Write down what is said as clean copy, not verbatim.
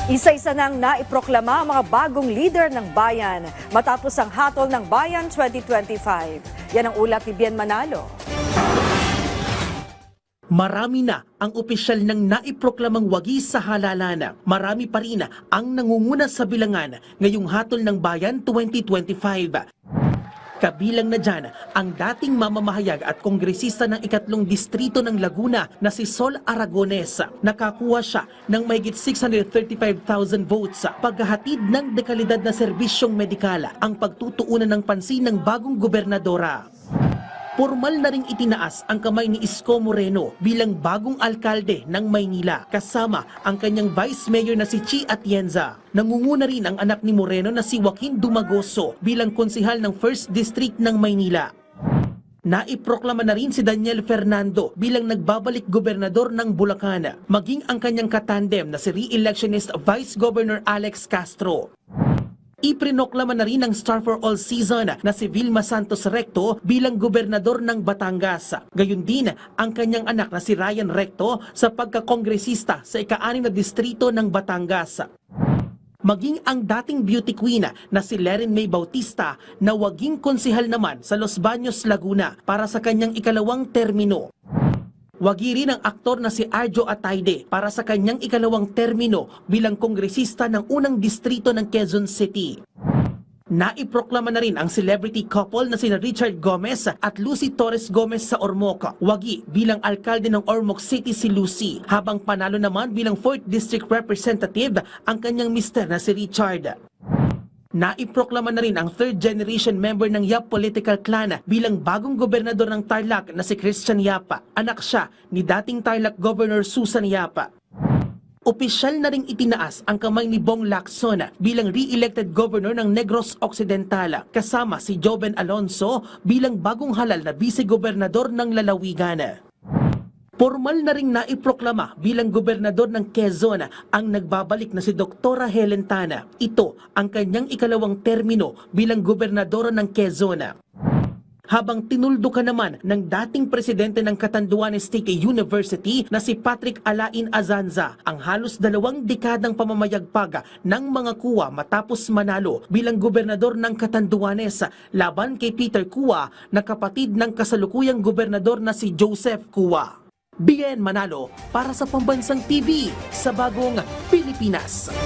Isa-isa nang naiproklama ang mga bagong leader ng bayan matapos ang Hatol ng Bayan 2025. Yan ang ulat ni Bien Manalo. Marami na ang opisyal ng naiproklamang wagi sa halalan. Marami pa rin ang nangunguna sa bilangan ngayong Hatol ng Bayan 2025. Kabilang na dyan ang dating mamamahayag at kongresista ng ikatlong distrito ng Laguna na si Sol Aragones. Nakakuha siya ng mahigit 635,000 votes. Paghahatid ng dekalidad na serbisyong medikal ang pagtutuunan ng pansin ng bagong gobernadora. Formal na ring itinaas ang kamay ni Isko Moreno bilang bagong alkalde ng Maynila kasama ang kanyang vice mayor na si Chi Atienza. Nangunguna rin ang anak ni Moreno na si Joaquin Dumagoso bilang konsehal ng 1st District ng Maynila. Naiproklama na rin si Daniel Fernando bilang nagbabalik gobernador ng Bulacan, maging ang kanyang katandem na si re-electionist Vice Governor Alex Castro. Iprinoklama na rin ng Star for All Season na si Vilma Santos Recto bilang gobernador ng Batangas. Gayun din ang kanyang anak na si Ryan Recto sa pagkakongresista sa ika-6 na distrito ng Batangas. Maging ang dating beauty queen na si Lerin May Bautista na waging konsehal naman sa Los Baños, Laguna para sa kanyang ikalawang termino. Wagi rin ang aktor na si Arjo Atayde para sa kanyang ikalawang termino bilang kongresista ng unang distrito ng Quezon City. Naiproklama na rin ang celebrity couple na sina Richard Gomez at Lucy Torres Gomez sa Ormoc. Wagi bilang alkalde ng Ormoc City si Lucy, habang panalo naman bilang 4th District Representative ang kanyang mister na si Richard. Naiproklama na rin ang 3rd generation member ng Yap political clan bilang bagong gobernador ng Tarlac na si Christian Yapa. Anak siya ni dating Tarlac Governor Susan Yapa. Opisyal na ring itinaas ang kamay ni Bong Lacson bilang re-elected governor ng Negros Occidental kasama si Joven Alonso bilang bagong halal na vice-gobernador ng Lalawigan. Formal na ring naiproklama bilang gobernador ng Quezon ang nagbabalik na si Dr. Helen Tana. Ito ang kanyang ikalawang termino bilang gobernadora ng Quezon. Habang tinuldukan naman ng dating presidente ng Catanduanes State University na si Patrick Alain Azanza ang halos 2 dekadang pamamayagpag ng mga Kua matapos manalo bilang gobernador ng Catanduanes laban kay Peter Kua na kapatid ng kasalukuyang gobernador na si Joseph Kua. Bien Manalo para sa Pambansang TV sa Bagong Pilipinas.